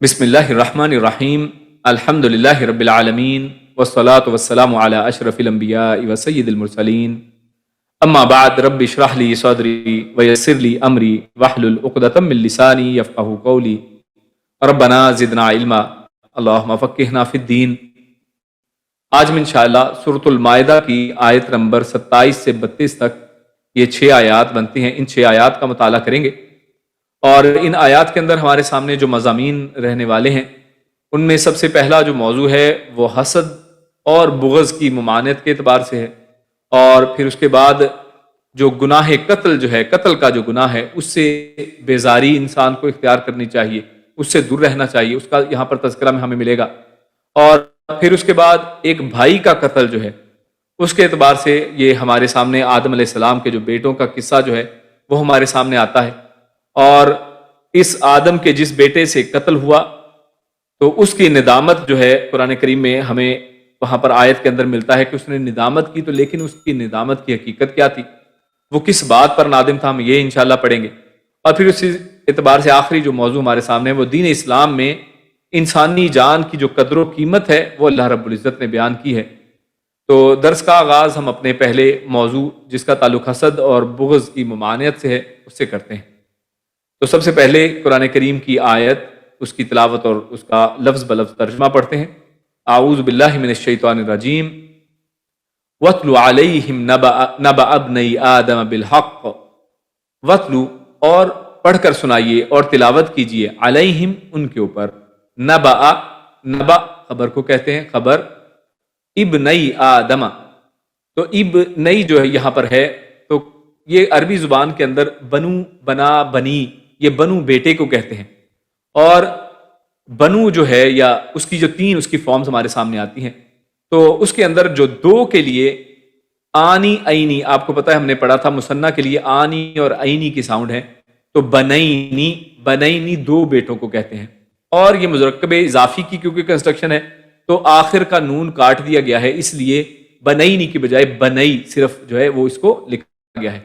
بسم اللہ الرحمن الرحیم الحمد للہ رب العالمین والصلاة والسلام علی اشرف الانبیاء و سید المرسلین اما بعد رب اشرح لی صدری ویسر لی امری واحلل عقدۃ من لسانی یفقہوا قولی ربنا زدنا علما اللہم فقہنا فی الدین۔ آج ہم انشاءاللہ سورۃ المائدہ کی آیت نمبر 27 سے 32 تک یہ 6 آیات بنتی ہیں، ان 6 آیات کا مطالعہ کریں گے، اور ان آیات کے اندر ہمارے سامنے جو مضامین رہنے والے ہیں ان میں سب سے پہلا جو موضوع ہے وہ حسد اور بغض کی ممانعت کے اعتبار سے ہے، اور پھر اس کے بعد جو گناہ قتل جو ہے، قتل کا جو گناہ ہے اس سے بیزاری انسان کو اختیار کرنی چاہیے، اس سے دور رہنا چاہیے، اس کا یہاں پر تذکرہ میں ہمیں ملے گا۔ اور پھر اس کے بعد ایک بھائی کا قتل جو ہے اس کے اعتبار سے یہ ہمارے سامنے آدم علیہ السلام کے جو بیٹوں کا قصہ جو ہے وہ ہمارے سامنے آتا ہے، اور اس آدم کے جس بیٹے سے قتل ہوا تو اس کی ندامت جو ہے قرآن کریم میں ہمیں وہاں پر آیت کے اندر ملتا ہے کہ اس نے ندامت کی، تو لیکن اس کی ندامت کی حقیقت کیا تھی، وہ کس بات پر نادم تھا، ہم یہ انشاءاللہ پڑھیں گے۔ اور پھر اسی اعتبار سے آخری جو موضوع ہمارے سامنے ہے وہ دین اسلام میں انسانی جان کی جو قدر و قیمت ہے وہ اللہ رب العزت نے بیان کی ہے۔ تو درس کا آغاز ہم اپنے پہلے موضوع جس کا تعلق حسد اور بغض کی ممانعت سے ہے اس سے کرتے ہیں۔ تو سب سے پہلے قرآن کریم کی آیت، اس کی تلاوت اور اس کا لفظ بلفظ ترجمہ پڑھتے ہیں۔ اعوذ باللہ من الشیطان الرجیم وَاتْلُ عَلَيْهِمْ نَبَأَ ابْنَيْ آدَمَ بِالْحَقِّ، وَاتْلُ اور پڑھ کر سنائیے اور تلاوت کیجیے، علیہم ان کے اوپر، نبأ، نبأ خبر کو کہتے ہیں، خبر، ابنئی آدم، تو ابنئی جو ہے یہاں پر ہے تو یہ عربی زبان کے اندر بنو، بنا، بنی، یہ بنو بیٹے کو کہتے ہیں، اور بنو جو ہے یا اس کی جو 3 اس کی فارمز ہمارے سامنے آتی ہیں، تو اس کے اندر جو 2 کے لیے آنی عینی، آپ کو پتہ ہے ہم نے پڑھا تھا مثنیٰ کے لیے آنی اور عینی کی ساؤنڈ ہے، تو بنینی، بنینی 2 بیٹوں کو کہتے ہیں، اور یہ مذکر اضافی کی کیونکہ کنسٹرکشن ہے تو آخر کا نون کاٹ دیا گیا ہے، اس لیے بنینی کی بجائے بنئی صرف جو ہے وہ اس کو لکھا گیا ہے،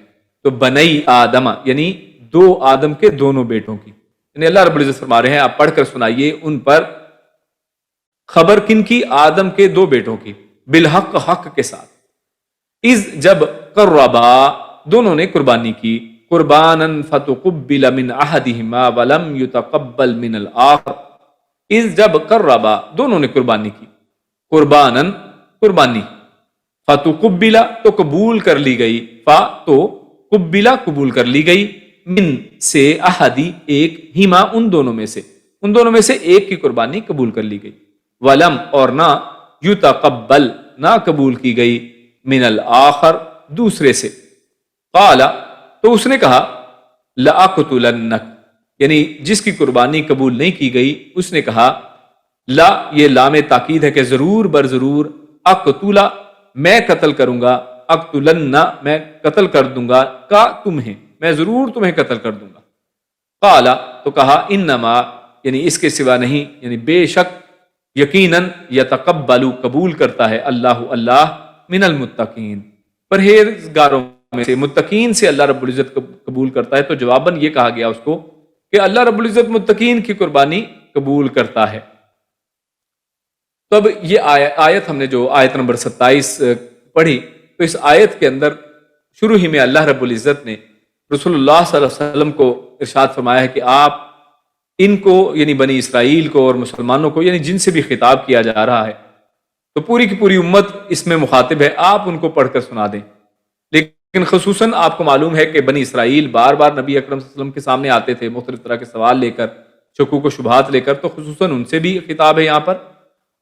تو بنئی آدم یعنی 2 آدم کے دونوں بیٹوں کی، یعنی اللہ رب العزت فرما رہے ہیں آپ پڑھ کر سنائیے ان پر خبر کن کی، آدم کے 2 بیٹوں کی، بالحق، حق کے ساتھ، اذ جب قربا دونوں نے قربانی کی، قربانا فتقبل من احدہما ولم یتقبل من الآخر، اذ جب قربا دونوں نے قربانی کی، قربانا قربانی، فتقبل تو قبول کر لی گئی، تو قبلہ قبول کر لی گئی، من سے، احدی ایک، ہما ان دونوں میں سے ایک کی قربانی قبول کر لی گئی، ولم اور نہ، یتقبل نہ قبول کی گئی، من الآخر دوسرے سے، قال تو اس نے کہا، لأقتلنک یعنی جس کی قربانی قبول نہیں کی گئی اس نے کہا، لا یہ لام تاکید ہے کہ ضرور بر ضرور، اقتلا میں قتل کروں گا، اقتلن میں قتل کر دوں گا، کا تمہیں میں ضرور تمہیں قتل کر دوں گا، قال تو کہا، انما یعنی اس کے سوا نہیں، یعنی بے شک، یقیناً، یتقبل قبول کرتا ہے اللہ، اللہ، من المتقین پرہیزگاروں میں سے، متقین سے اللہ رب العزت قبول کرتا ہے، تو جواباً یہ کہا گیا اس کو کہ اللہ رب العزت متقین کی قربانی قبول کرتا ہے۔ تو اب یہ آیت ہم نے جو آیت نمبر 27 پڑھی، تو اس آیت کے اندر شروع ہی میں اللہ رب العزت نے رسول اللہ صلی اللہ علیہ وسلم کو ارشاد فرمایا ہے کہ آپ ان کو، یعنی بنی اسرائیل کو اور مسلمانوں کو، یعنی جن سے بھی خطاب کیا جا رہا ہے تو پوری کی پوری امت اس میں مخاطب ہے، آپ ان کو پڑھ کر سنا دیں، لیکن خصوصاً آپ کو معلوم ہے کہ بنی اسرائیل بار بار نبی اکرم صلی اللہ علیہ وسلم کے سامنے آتے تھے مختلف طرح کے سوال لے کر، شکوک و شبہات لے کر، تو خصوصاً ان سے بھی خطاب ہے یہاں پر،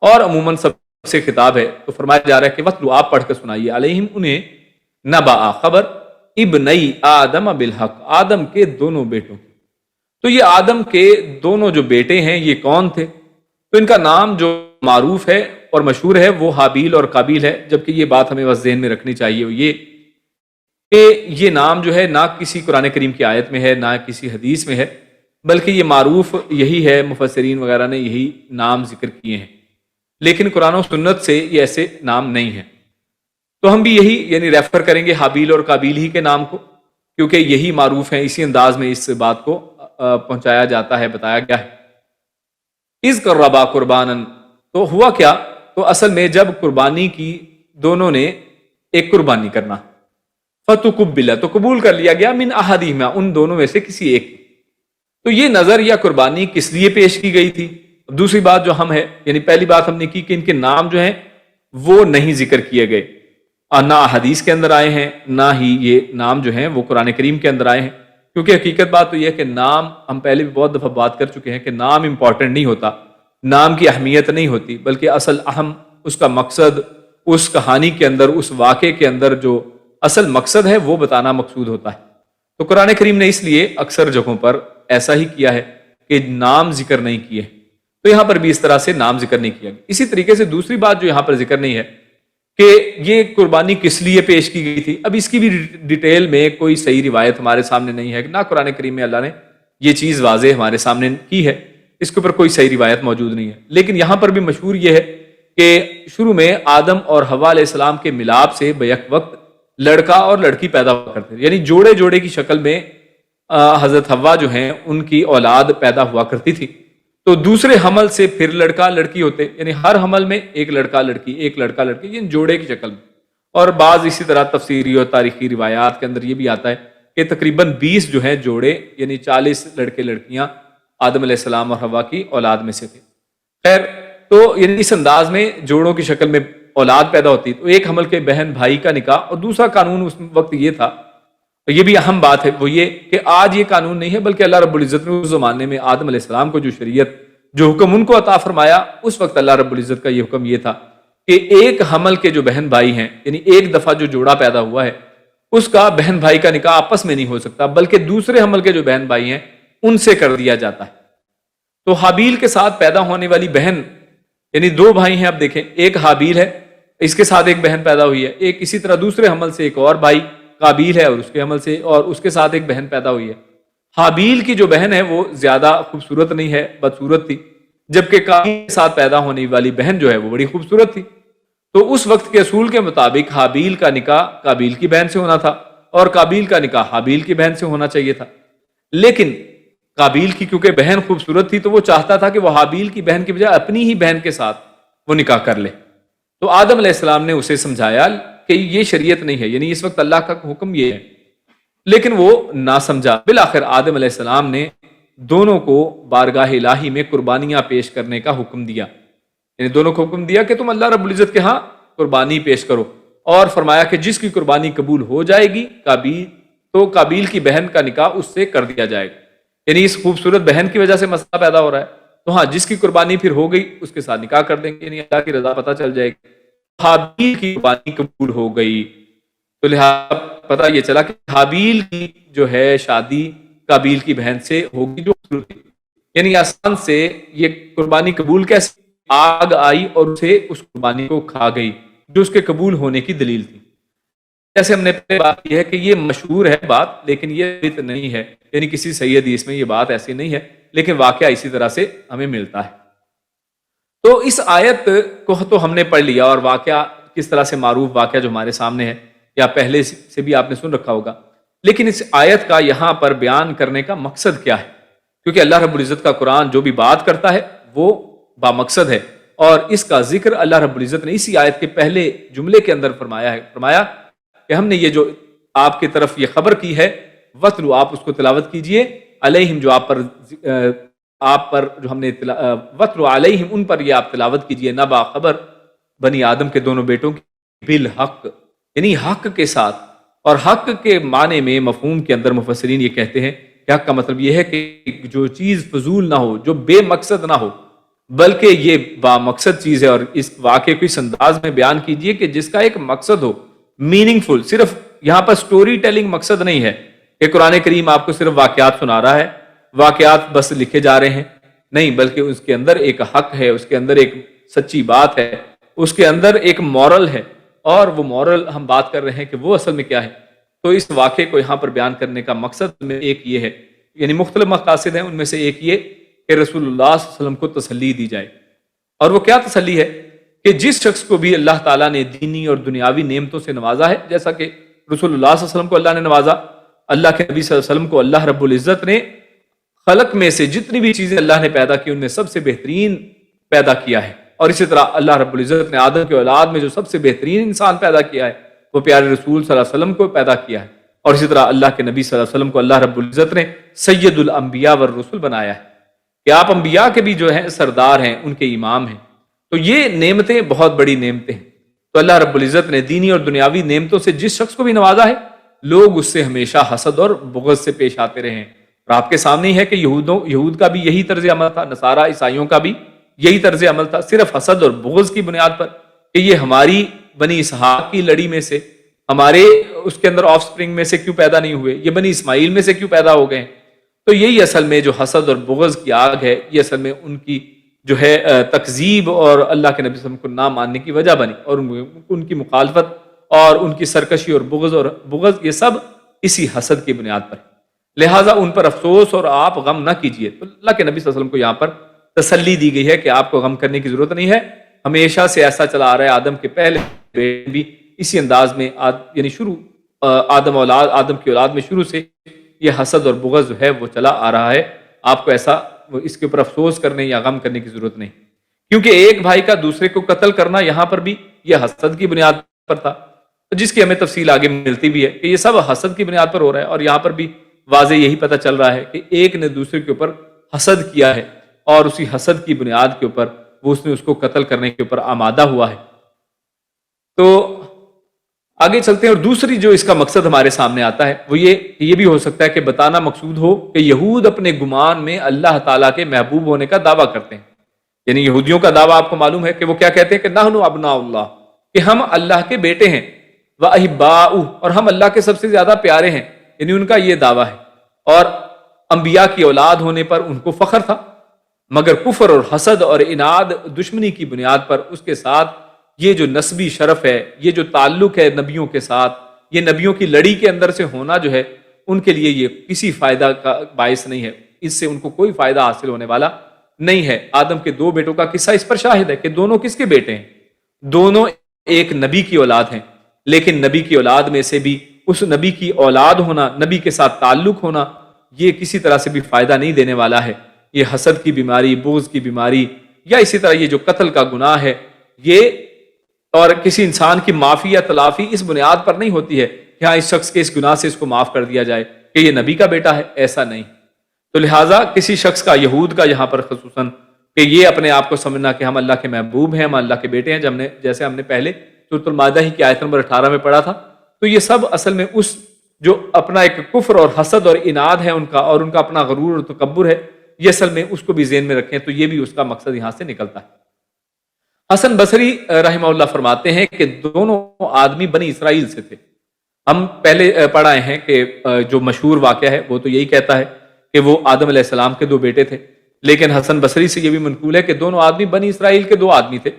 اور عموماً سب سے خطاب ہے، تو فرمایا جا رہا ہے کہ وَاتْلُ آپ پڑھ کر سنائیے، علیہم انہیں، نبأ خبر، ابنئی آدم بالحق آدم کے دونوں بیٹوں کی، تو یہ آدم کے دونوں جو بیٹے ہیں یہ کون تھے، تو ان کا نام جو معروف ہے اور مشہور ہے وہ حابیل اور قابیل ہے، جبکہ یہ بات ہمیں بس ذہن میں رکھنی چاہیے، یہ کہ یہ نام جو ہے نہ کسی قرآن کریم کی آیت میں ہے نہ کسی حدیث میں ہے، بلکہ یہ معروف یہی ہے، مفسرین وغیرہ نے یہی نام ذکر کیے ہیں، لیکن قرآن و سنت سے یہ ایسے نام نہیں ہیں، تو ہم بھی یہی یعنی ریفر کریں گے حابیل اور قابیل ہی کے نام کو، کیونکہ یہی معروف ہیں، اسی انداز میں اس بات کو پہنچایا جاتا ہے، بتایا گیا ہے۔ اذ قربا قربانا، تو ہوا کیا، تو اصل میں جب قربانی کی دونوں نے ایک قربانی کرنا، فتقبل، تو قبول کر لیا گیا، من احدہما، ان دونوں میں سے کسی ایک کی۔ تو یہ نظر یا قربانی کس لیے پیش کی گئی تھی؟ دوسری بات جو ہم ہے، یعنی پہلی بات ہم نے کی کہ ان کے نام جو ہیں وہ نہیں ذکر کیے گئے، اور نہ حدیث کے اندر آئے ہیں، نہ ہی یہ نام جو ہیں وہ قرآن کریم کے اندر آئے ہیں، کیونکہ حقیقت بات تو یہ ہے کہ نام، ہم پہلے بھی بہت دفعہ بات کر چکے ہیں کہ نام امپورٹنٹ نہیں ہوتا، نام کی اہمیت نہیں ہوتی، بلکہ اصل اہم اس کا مقصد، اس کہانی کے اندر، اس واقعے کے اندر جو اصل مقصد ہے وہ بتانا مقصود ہوتا ہے۔ تو قرآن کریم نے اس لیے اکثر جگہوں پر ایسا ہی کیا ہے کہ نام ذکر نہیں کیے، تو یہاں پر بھی اس طرح سے نام ذکر نہیں کیا گیا۔ اسی طریقے سے دوسری بات جو یہاں پر ذکر نہیں ہے کہ یہ قربانی کس لیے پیش کی گئی تھی، اب اس کی بھی ڈیٹیل میں کوئی صحیح روایت ہمارے سامنے نہیں ہے، نہ قرآن کریم میں اللہ نے یہ چیز واضح ہمارے سامنے کی ہے، اس کے اوپر کوئی صحیح روایت موجود نہیں ہے۔ لیکن یہاں پر بھی مشہور یہ ہے کہ شروع میں آدم اور حوا علیہ السلام کے ملاپ سے بیک وقت لڑکا اور لڑکی پیدا ہوا کرتے تھے، یعنی جوڑے جوڑے کی شکل میں حضرت حوا جو ہیں ان کی اولاد پیدا ہوا کرتی تھی، تو دوسرے حمل سے پھر لڑکا لڑکی ہوتے، یعنی ہر حمل میں ایک لڑکا لڑکی، ایک لڑکا لڑکی، یہ جوڑے کی شکل میں۔ اور بعض اسی طرح تفسیری اور تاریخی روایات کے اندر یہ بھی آتا ہے کہ تقریباً 20 جو ہیں جوڑے، یعنی 40 لڑکے لڑکیاں آدم علیہ السلام اور حوا کی اولاد میں سے تھے۔ خیر، تو یعنی اس انداز میں جوڑوں کی شکل میں اولاد پیدا ہوتی، تو ایک حمل کے بہن بھائی کا نکاح، اور دوسرا قانون اس وقت یہ تھا، یہ بھی اہم بات ہے، وہ یہ کہ آج یہ قانون نہیں ہے، بلکہ اللہ رب العزت نے اس زمانے میں آدم علیہ السلام کو جو شریعت، جو حکم ان کو عطا فرمایا، اس وقت اللہ رب العزت کا یہ حکم یہ تھا کہ ایک حمل کے جو بہن بھائی ہیں، یعنی ایک دفعہ جو جوڑا پیدا ہوا ہے، اس کا بہن بھائی کا نکاح آپس میں نہیں ہو سکتا، بلکہ دوسرے حمل کے جو بہن بھائی ہیں ان سے کر دیا جاتا ہے۔ تو حابیل کے ساتھ پیدا ہونے والی بہن، یعنی 2 بھائی ہیں، اب دیکھیں، ایک حابیل ہے، اس کے ساتھ ایک بہن پیدا ہوئی ہے، ایک اسی طرح دوسرے حمل سے ایک اور بھائی قابیل ہے، اور اس کے حمل سے اور اس کے ساتھ ایک بہن پیدا ہوئی ہے۔ حابیل کی جو بہن ہے وہ زیادہ خوبصورت نہیں ہے، بدصورت تھی، جبکہ قابیل کے ساتھ پیدا ہونے والی بہن جو ہے وہ بڑی خوبصورت تھی۔ تو اس وقت کے اصول کے مطابق حابیل کا نکاح قابیل کی بہن سے ہونا تھا، اور قابیل کا نکاح حابیل کی بہن سے ہونا چاہیے تھا، لیکن قابیل کی کیونکہ بہن خوبصورت تھی تو وہ چاہتا تھا کہ وہ حابیل کی بہن کی بجائے اپنی ہی بہن کے ساتھ وہ نکاح کر لے۔ تو آدم علیہ السلام نے اسے سمجھایا کہ یہ شریعت نہیں ہے، یعنی اس وقت اللہ کا حکم یہ ہے، لیکن وہ نہ سمجھا۔ بالآخر آدم علیہ السلام نے دونوں کو بارگاہ الہی میں قربانیاں پیش کرنے کا حکم دیا، یعنی دونوں کو حکم دیا کہ تم اللہ رب العزت کے ہاں قربانی پیش کرو، اور فرمایا کہ جس کی قربانی قبول ہو جائے گی قابیل، تو قابیل کی بہن کا نکاح اس سے کر دیا جائے گا، یعنی اس خوبصورت بہن کی وجہ سے مسئلہ پیدا ہو رہا ہے، تو ہاں جس کی قربانی پھر ہو گئی اس کے ساتھ نکاح کر دیں گے، یعنی اللہ کی رضا پتہ چل جائے گی۔ حابیل کی قربانی قبول ہو گئی، تو لہٰذا پتہ یہ چلا کہ حابیل کی جو ہے شادی قابیل کی بہن سے ہوگی جو خوبصورت تھی، یعنی آسان سے یہ قربانی قبول کیسے، آگ آئی اور اسے اس قربانی کو کھا گئی جو اس کے قبول ہونے کی دلیل تھی۔ جیسے ہم نے پہلے بات کی ہے کہ یہ مشہور ہے بات، لیکن یہ ثابت نہیں ہے، یعنی کسی صحیح حدیث میں یہ بات ایسی نہیں ہے، لیکن واقعہ اسی طرح سے ہمیں ملتا ہے۔ تو اس آیت کو تو ہم نے پڑھ لیا، اور واقعہ کس طرح سے معروف واقعہ جو ہمارے سامنے ہے، یا پہلے سے بھی آپ نے سن رکھا ہوگا، لیکن اس آیت کا یہاں پر بیان کرنے کا مقصد کیا ہے؟ کیونکہ اللہ رب العزت کا قرآن جو بھی بات کرتا ہے وہ با مقصد ہے، اور اس کا ذکر اللہ رب العزت نے اسی آیت کے پہلے جملے کے اندر فرمایا ہے، فرمایا کہ ہم نے یہ جو آپ کی طرف یہ خبر کی ہے، وَاتْلُ، آپ اس کو تلاوت کیجئے، علیہم، جو آپ پر جو ہم نے وَاتْلُ علیہم، ان پر یہ آپ تلاوت کیجئے، نبا، خبر بنی آدم کے دونوں بیٹوں کی، بالحق، یعنی حق کے ساتھ۔ اور حق کے معنی میں مفہوم کے اندر مفسرین یہ کہتے ہیں کہ حق کا مطلب یہ ہے کہ جو چیز فضول نہ ہو، جو بے مقصد نہ ہو، بلکہ یہ با مقصد چیز ہے، اور اس واقعے کو اس انداز میں بیان کیجئے کہ جس کا ایک مقصد ہو، میننگ فل۔ صرف یہاں پر سٹوری ٹیلنگ مقصد نہیں ہے کہ قرآن کریم آپ کو صرف واقعات سنا رہا ہے، واقعات بس لکھے جا رہے ہیں، نہیں، بلکہ اس کے اندر ایک حق ہے، اس کے اندر ایک سچی بات ہے، اس کے اندر ایک مورل ہے، اور وہ مورل ہم بات کر رہے ہیں کہ وہ اصل میں کیا ہے۔ تو اس واقعے کو یہاں پر بیان کرنے کا مقصد میں ایک یہ ہے، یعنی مختلف مقاصد ہیں، ان میں سے ایک یہ کہ رسول اللہ صلی اللہ علیہ وسلم کو تسلی دی جائے۔ اور وہ کیا تسلی ہے؟ کہ جس شخص کو بھی اللہ تعالیٰ نے دینی اور دنیاوی نعمتوں سے نوازا ہے، جیسا کہ رسول اللہ صلی اللہ علیہ وسلم کو اللہ نے نوازا، اللہ کے نبی صلی اللہ علیہ وسلم کو اللہ رب العزت نے خلق میں سے جتنی بھی چیزیں اللہ نے پیدا کی ان میں سب سے بہترین پیدا کیا ہے. اور اسی طرح اللہ رب العزت نے آدم کی اولاد میں جو سب سے بہترین انسان پیدا کیا ہے وہ پیارے رسول صلی اللہ علیہ وسلم کو پیدا کیا ہے. اور اسی طرح اللہ کے نبی صلی اللہ علیہ وسلم کو اللہ رب العزت نے سید الانبیاء والرسل بنایا ہے کہ آپ انبیاء کے بھی جو ہیں سردار ہیں، ان کے امام ہیں. تو یہ نعمتیں بہت بڑی نعمتیں ہیں. تو اللہ رب العزت نے دینی اور دنیاوی نعمتوں سے جس شخص کو بھی نوازا ہے، لوگ اس سے ہمیشہ حسد اور بغض سے پیش آتے رہے ہیں. اور آپ کے سامنے ہی ہے کہ یہود کا بھی یہی طرز عمل تھا، نصارہ عیسائیوں کا بھی یہی طرز عمل تھا، صرف حسد اور بغض کی بنیاد پر کہ یہ ہماری بنی اسحاق کی لڑی میں سے، ہمارے اس کے اندر آف سپرنگ میں سے کیوں پیدا نہیں ہوئے، یہ بنی اسماعیل میں سے کیوں پیدا ہو گئے. تو یہی اصل میں جو حسد اور بغض کی آگ ہے، یہ اصل میں ان کی جو ہے تکذیب اور اللہ کے نبی صلی اللہ علیہ وسلم کو نہ ماننے کی وجہ بنی، اور ان کی مخالفت اور ان کی سرکشی اور بغض یہ سب اسی حسد کی بنیاد پر ہے. لہٰذا ان پر افسوس اور آپ غم نہ کیجئے. تو اللہ کے نبی صلی اللہ علیہ وسلم کو یہاں پر تسلی دی گئی ہے کہ آپ کو غم کرنے کی ضرورت نہیں ہے. ہمیشہ سے ایسا چلا آ رہا ہے، آدم کے پہلے بھی اسی انداز میں یعنی آدم کی اولاد میں شروع سے یہ حسد اور بغض جو ہے وہ چلا آ رہا ہے. آپ کو ایسا اس کے اوپر افسوس کرنے یا غم کرنے کی ضرورت نہیں، کیونکہ ایک بھائی کا دوسرے کو قتل کرنا یہاں پر بھی یہ حسد کی بنیاد پر تھا، جس کی ہمیں تفصیل آگے ملتی بھی ہے کہ یہ سب حسد کی بنیاد پر ہو رہا ہے. اور یہاں پر بھی واضح یہی پتہ چل رہا ہے کہ ایک نے دوسرے کے اوپر حسد کیا ہے اور اسی حسد کی بنیاد کے اوپر اس نے اس کو قتل کرنے کے اوپر آمادہ ہوا ہے. تو آگے چلتے ہیں. اور دوسری جو اس کا مقصد ہمارے سامنے آتا ہے وہ یہ بھی ہو سکتا ہے کہ بتانا مقصود ہو کہ یہود اپنے گمان میں اللہ تعالیٰ کے محبوب ہونے کا دعویٰ کرتے ہیں. یعنی یہودیوں کا دعویٰ آپ کو معلوم ہے کہ وہ کیا کہتے ہیں کہ نحن ابناء اللہ، کہ ہم اللہ کے بیٹے ہیں، وَأَحِبَّاؤُهُ، اور ہم اللہ کے سب سے زیادہ پیارے ہیں. یعنی ان کا یہ دعویٰ ہے. اور انبیاء کی اولاد ہونے پر ان کو فخر تھا، مگر کفر اور حسد اور اناد دشمنی کی بنیاد پر اس کے ساتھ یہ جو نسبی شرف ہے، یہ جو تعلق ہے نبیوں کے ساتھ، یہ نبیوں کی لڑی کے اندر سے ہونا جو ہے ان کے لیے یہ کسی فائدہ کا باعث نہیں ہے. اس سے ان کو کوئی فائدہ حاصل ہونے والا نہیں ہے. آدم کے دو بیٹوں کا قصہ اس پر شاہد ہے کہ دونوں کس کے بیٹے ہیں؟ دونوں ایک نبی کی اولاد ہیں. لیکن نبی کی اولاد میں سے بھی اس نبی کی اولاد ہونا، نبی کے ساتھ تعلق ہونا، یہ کسی طرح سے بھی فائدہ نہیں دینے والا ہے. یہ حسد کی بیماری، بغض کی بیماری، یا اسی طرح یہ جو قتل کا گناہ ہے، یہ اور کسی انسان کی معافی یا تلافی اس بنیاد پر نہیں ہوتی ہے کہ ہاں اس شخص کے اس گناہ سے اس کو معاف کر دیا جائے کہ یہ نبی کا بیٹا ہے، ایسا نہیں. تو لہٰذا کسی شخص کا، یہود کا یہاں پر خصوصاً، کہ یہ اپنے آپ کو سمجھنا کہ ہم اللہ کے محبوب ہیں، ہم اللہ کے بیٹے ہیں، جیسے ہم نے پہلے سورۃ المائدہ ہی کی آیت نمبر 18 میں پڑھا تھا. تو یہ سب اصل میں اس جو اپنا ایک کفر اور حسد اور اناد ہے ان کا، اور ان کا اپنا غرور اور تکبر ہے، یہ اصل میں اس کو بھی ذہن میں رکھیں. تو یہ بھی اس کا مقصد یہاں سے نکلتا ہے. حسن بصری رحمہ اللہ فرماتے ہیں کہ دونوں آدمی بنی اسرائیل سے تھے. ہم پہلے پڑھائے ہیں کہ جو مشہور واقعہ ہے وہ تو یہی کہتا ہے کہ وہ آدم علیہ السلام کے دو بیٹے تھے. لیکن حسن بصری سے یہ بھی منقول ہے کہ دونوں آدمی بنی اسرائیل کے دو آدمی تھے.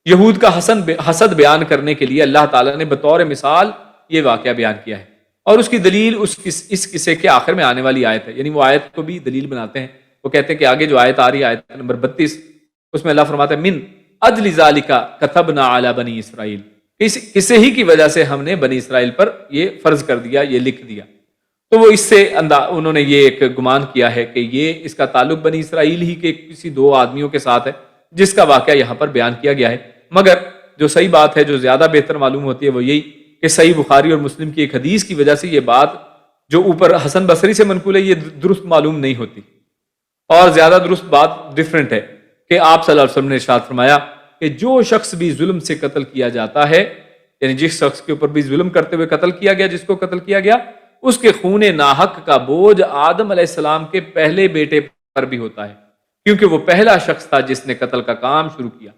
یہود کا حسد بیان کرنے کے لیے اللہ تعالیٰ نے بطور مثال یہ واقعہ بیان کیا ہے، اور اس کی دلیل اس قصے کے آخر میں آنے والی آیت ہے. یعنی وہ آیت کو بھی دلیل بناتے ہیں. وہ کہتے ہیں کہ آگے جو آیت آ رہی ہے، آیت نمبر 32، اس میں اللہ فرماتا ہے من اجل ذالک کتبنا علی بنی اسرائیل، اس قصے ہی کی وجہ سے ہم نے بنی اسرائیل پر یہ فرض کر دیا، یہ لکھ دیا. تو وہ اس سے انہوں نے یہ ایک گمان کیا ہے کہ یہ اس کا تعلق بنی اسرائیل ہی کے کسی دو آدمیوں کے ساتھ ہے جس کا واقعہ یہاں پر بیان کیا گیا ہے. مگر جو صحیح بات ہے، جو زیادہ بہتر معلوم ہوتی ہے، وہ یہی کہ صحیح بخاری اور مسلم کی ایک حدیث کی وجہ سے یہ بات جو اوپر حسن بصری سے منقول ہے یہ درست معلوم نہیں ہوتی، اور زیادہ درست بات ڈیفرنٹ ہے کہ آپ صلی اللہ علیہ وسلم نے ارشاد فرمایا کہ جو شخص بھی ظلم سے قتل کیا جاتا ہے، یعنی جس شخص کے اوپر بھی ظلم کرتے ہوئے قتل کیا گیا، جس کو قتل کیا گیا، اس کے خون ناحق کا بوجھ آدم علیہ السلام کے پہلے بیٹے پر بھی ہوتا ہے، کیونکہ وہ پہلا شخص تھا جس نے قتل کا کام شروع کیا.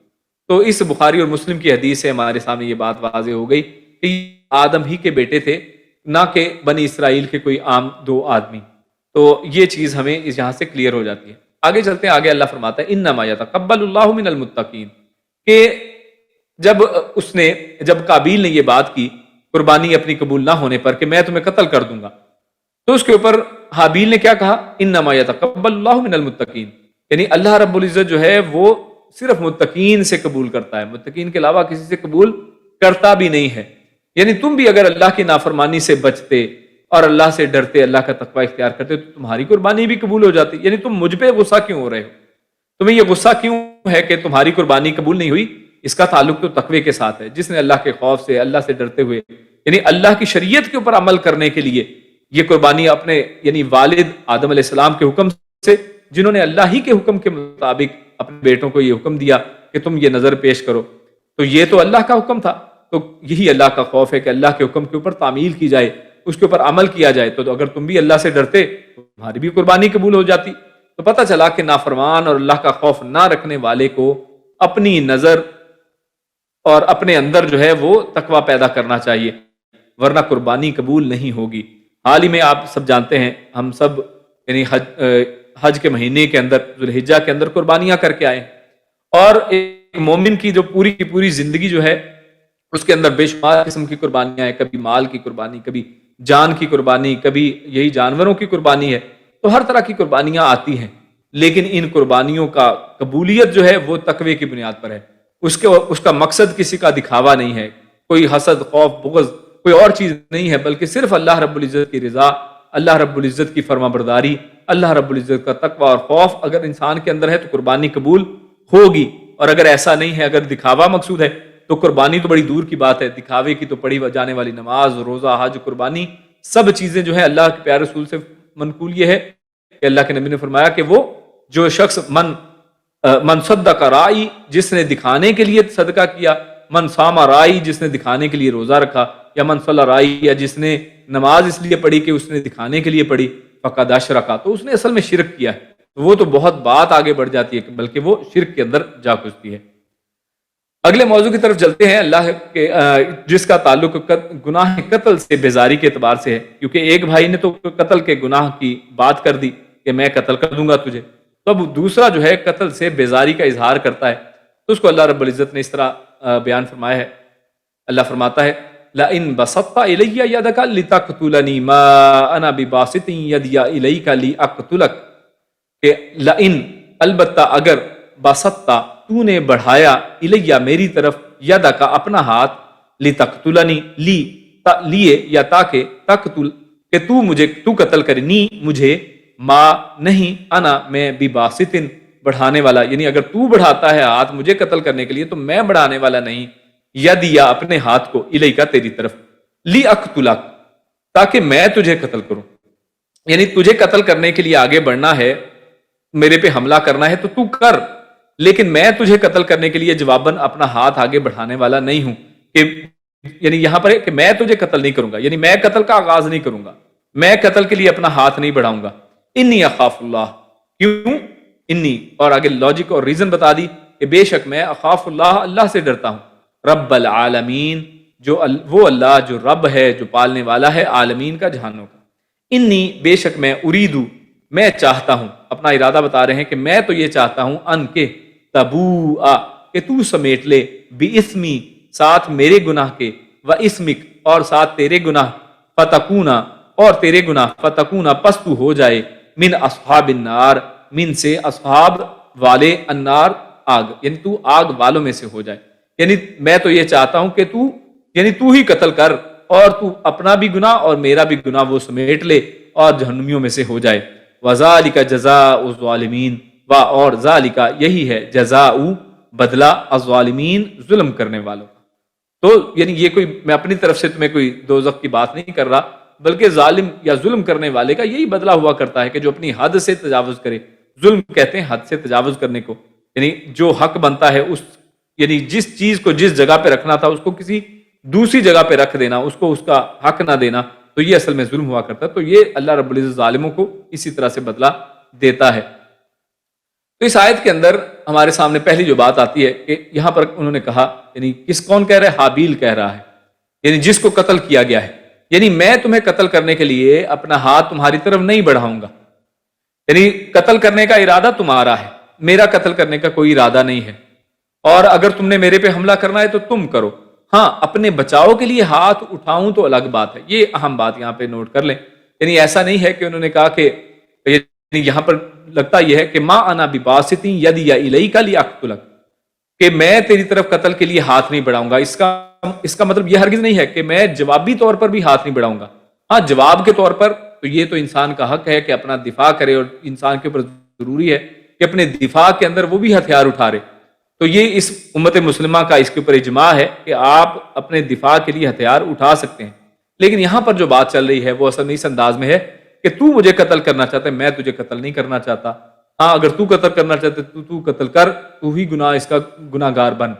تو اس بخاری اور مسلم کی حدیث سے ہمارے سامنے یہ بات واضح ہو گئی کہ آدم ہی کے بیٹے تھے، نہ کہ بنی اسرائیل کے کوئی عام دو آدمی. تو یہ چیز ہمیں یہاں سے کلیئر ہو جاتی ہے. آگے چلتے ہیں. آگے اللہ فرماتا ہے انما یتقبل اللہ من المتقین، کہ جب قابیل نے یہ بات کی قربانی اپنی قبول نہ ہونے پر کہ میں تمہیں قتل کر دوں گا، تو اس کے اوپر حابیل نے کیا کہا؟ انما یتقبل اللہ من المتقین، یعنی اللہ رب العزت جو ہے وہ صرف متقین سے قبول کرتا ہے، متقین کے علاوہ کسی سے قبول کرتا بھی نہیں ہے. یعنی تم بھی اگر اللہ کی نافرمانی سے بچتے اور اللہ سے ڈرتے، اللہ کا تقوی اختیار کرتے تو تمہاری قربانی بھی قبول ہو جاتی. یعنی تم مجھ پہ غصہ کیوں ہو رہے ہو؟ تمہیں یہ غصہ کیوں ہے کہ تمہاری قربانی قبول نہیں ہوئی؟ اس کا تعلق تو تقوی کے ساتھ ہے. جس نے اللہ کے خوف سے، اللہ سے ڈرتے ہوئے، یعنی اللہ کی شریعت کے اوپر عمل کرنے کے لیے یہ قربانی اپنے یعنی والد آدم علیہ السلام کے حکم سے، جنہوں نے اللہ ہی کے حکم کے مطابق اپنے بیٹوں کو یہ حکم دیا کہ تم یہ نظر پیش کرو، تو یہ تو اللہ کا حکم تھا. تو یہی اللہ کا خوف ہے کہ اللہ کے حکم کے اوپر تعمیل کی جائے، اس کے اوپر عمل کیا جائے. تو اگر تم بھی اللہ سے ڈرتے تو تمہاری بھی قربانی قبول ہو جاتی. تو پتہ چلا کہ نافرمان اور اللہ کا خوف نہ رکھنے والے کو اپنی نظر اور اپنے اندر جو ہے وہ تقوی پیدا کرنا چاہیے، ورنہ قربانی قبول نہیں ہوگی. حال ہی میں آپ سب جانتے ہیں، ہم سب یعنی حج کے مہینے کے اندر، ذوالحجہ کے اندر قربانیاں کر کے آئے. اور ایک مومن کی جو پوری کی پوری زندگی جو ہے اس کے اندر بے شمار قسم کی قربانیاں ہیں. کبھی مال کی قربانی، کبھی جان کی قربانی، کبھی یہی جانوروں کی قربانی ہے. تو ہر طرح کی قربانیاں آتی ہیں، لیکن ان قربانیوں کا قبولیت جو ہے وہ تقوی کی بنیاد پر ہے. اس کا مقصد کسی کا دکھاوا نہیں ہے، کوئی حسد، خوف، بغض، کوئی اور چیز نہیں ہے، بلکہ صرف اللہ رب العزت کی رضا، اللہ رب العزت کی فرما برداری، اللہ رب العزت کا تقوی اور خوف اگر انسان کے اندر ہے تو قربانی قبول ہوگی. اور اگر ایسا نہیں ہے، اگر دکھاوا مقصود ہے تو قربانی تو بڑی دور کی بات ہے. دکھاوے کی تو پڑھی جانے والی نماز، روزہ، حج، قربانی، سب چیزیں جو ہے اللہ کے پیارے رسول سے منقول یہ ہے کہ اللہ کے نبی نے فرمایا کہ وہ جو شخص من صدق رائی، جس نے دکھانے کے لیے صدقہ کیا، من صام رائی، جس نے دکھانے کے لیے روزہ رکھا، یا من صلی رائی، یا جس نے نماز اس لیے پڑھی کہ اس نے دکھانے کے لیے پڑھی، فقد اشرکا، تو اس نے اصل میں شرک کیا ہے. وہ تو بہت بات آگے بڑھ جاتی ہے، بلکہ وہ شرک کے اندر جا گھستی ہے. اگلے موضوع کی طرف چلتے ہیں، اللہ کے جس کا تعلق گناہ قتل سے بیزاری کے اعتبار سے ہے. کیونکہ ایک بھائی نے تو قتل کے گناہ کی بات کر دی کہ میں قتل کر دوں گا تجھے، تو اب دوسرا جو ہے قتل سے بیزاری کا اظہار کرتا ہے. تو اس کو اللہ رب العزت نے اس طرح بیان فرمایا ہے. اللہ فرماتا ہے لَإِن بَسَطْتَ إِلَيَّ يَدَكَ لِتَقْتُلَنِي مَا أَنَا بِبَاسِطٍ يَدِيَ إِلَيْكَ لِأَقْتُلَكَ، کہ لَإِن البتہ اگر بَسَطْتَ تو نے بڑھایا الیہ میری طرف یدک اپنا ہاتھ، لِتَقْتُلَنِي لیے یا تاکہ تقتل کہ تو قتل کرنی مجھے، ما نہیں انا میں بباسطن بڑھانے والا، یعنی اگر تو بڑھاتا ہے ہاتھ مجھے قتل کرنے کے لیے تو میں بڑھانے والا نہیں، یدیا اپنے ہاتھ کو، الیکا تیری طرف، لی اقتلک تاکہ میں تجھے قتل کروں. یعنی تجھے قتل کرنے کے لیے آگے بڑھنا ہے، میرے پہ حملہ کرنا ہے تو تو کر، لیکن میں تجھے قتل کرنے کے لیے جواباً اپنا ہاتھ آگے بڑھانے والا نہیں ہوں. کہ یعنی یہاں پر ہے کہ میں تجھے قتل نہیں کروں گا، یعنی میں قتل کا آغاز نہیں کروں گا، میں قتل کے لیے اپنا ہاتھ نہیں بڑھاؤں گا. انی اخاف اللہ، کیوں انی، اور آگے لاجک اور ریزن بتا دی کہ بے شک میں اخاف اللہ، اللہ سے ڈرتا ہوں، رب العالمین، وہ اللہ جو رب ہے، جو پالنے والا ہے عالمین کا، جہانوں کا. انی بے شک میں، اریدو میں چاہتا ہوں، اپنا ارادہ بتا رہے ہیں کہ میں تو یہ چاہتا ہوں، ان کے تبوء کہ تو سمیٹ لے، باسمی ساتھ میرے گناہ کے، و اسمک اور ساتھ تیرے گناہ، فتکونا اور تیرے گناہ، فتکونا پس تو ہو جائے، من اصحاب النار، من سے اصحاب والے، النار آگ، یعنی تو آگ والوں میں سے ہو جائے. یعنی میں تو یہ چاہتا ہوں کہ تو ہی قتل کر، اور تو اپنا بھی گناہ اور میرا بھی گناہ وہ سمیٹ لے اور جہنمیوں میں سے ہو جائے. وذالک جزاء الظالمین، اور ذالک یہی ہے، جزاء بدلہ، الظالمین ظلم کرنے والوں. تو یعنی یہ کوئی میں اپنی طرف سے تمہیں کوئی دوزخ کی بات نہیں کر رہا، بلکہ ظالم یا ظلم کرنے والے کا یہی بدلہ ہوا کرتا ہے کہ جو اپنی حد سے تجاوز کرے. ظلم کہتے ہیں حد سے تجاوز کرنے کو، یعنی جو حق بنتا ہے یعنی جس چیز کو جس جگہ پہ رکھنا تھا اس کو کسی دوسری جگہ پہ رکھ دینا، اس کو اس کا حق نہ دینا، تو یہ اصل میں ظلم ہوا کرتا ہے. تو یہ اللہ رب العزت ظالموں کو اسی طرح سے بدلہ دیتا ہے. تو اس آیت کے اندر ہمارے سامنے پہلی جو بات آتی ہے کہ یہاں پر انہوں نے کہا، یعنی کون کہہ رہا ہے؟ حابیل کہہ رہا ہے، یعنی جس کو قتل کیا گیا ہے، یعنی میں تمہیں قتل کرنے کے لیے اپنا ہاتھ تمہاری طرف نہیں بڑھاؤں گا. یعنی قتل کرنے کا ارادہ تمہارا ہے، میرا قتل کرنے کا کوئی ارادہ نہیں ہے. اور اگر تم نے میرے پہ حملہ کرنا ہے تو تم کرو، ہاں اپنے بچاؤ کے لیے ہاتھ اٹھاؤں تو الگ بات ہے. یہ اہم بات یہاں پہ نوٹ کر لیں. یعنی ایسا نہیں ہے کہ انہوں نے کہا کہ یہاں پر لگتا یہ ہے کہ ما انا بباسط یدی الیک لاقتلک، کہ میں تیری طرف قتل کے لیے ہاتھ نہیں بڑھاؤں گا. اس کا مطلب یہ ہرگز نہیں ہے کہ میں جوابی طور پر بھی ہاتھ نہیں بڑھاؤں گا. ہاں جواب کے طور پر تو یہ تو انسان کا حق ہے کہ اپنا دفاع کرے، اور انسان کے اوپر ضروری ہے کہ اپنے دفاع کے اندر وہ بھی ہتھیار اٹھا رہے. تو یہ اس امت مسلمہ کا اس کے اوپر اجماع ہے کہ آپ اپنے دفاع کے لیے ہتھیار اٹھا سکتے ہیں. لیکن یہاں پر جو بات چل رہی ہے وہ اصل میں اس انداز میں ہے کہ تو مجھے قتل کرنا چاہتا ہے، میں تجھے قتل نہیں کرنا چاہتا. ہاں اگر تو قتل کرنا چاہتا ہے تو قتل کر، تو ہی گناہ اس کا گناہ گار بن.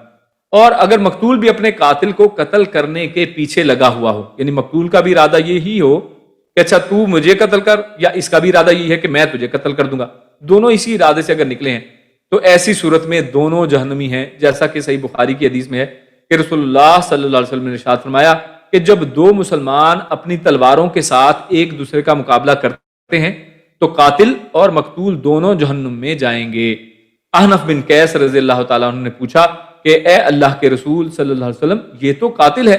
اور اگر مقتول بھی اپنے قاتل کو قتل کرنے کے پیچھے لگا ہوا ہو، یعنی مقتول کا بھی ارادہ یہی ہو کہ اچھا تو مجھے قتل کر، یا اس کا بھی ارادہ یہی ہے کہ میں تجھے قتل کر دوں گا، دونوں اسی ارادے سے اگر نکلے ہیں تو ایسی صورت میں دونوں جہنمی ہیں. جیسا کہ صحیح بخاری کی حدیث میں ہے کہ رسول اللہ صلی اللہ علیہ وسلم نے ارشاد فرمایا کہ جب دو مسلمان اپنی تلواروں کے ساتھ ایک دوسرے کا مقابلہ کرتے ہیں تو قاتل اور مقتول دونوں جہنم میں جائیں گے. احنف بن قیس رضی اللہ تعالیٰ عنہ نے پوچھا کہ اے اللہ کے رسول صلی اللہ علیہ وسلم، یہ تو قاتل ہے،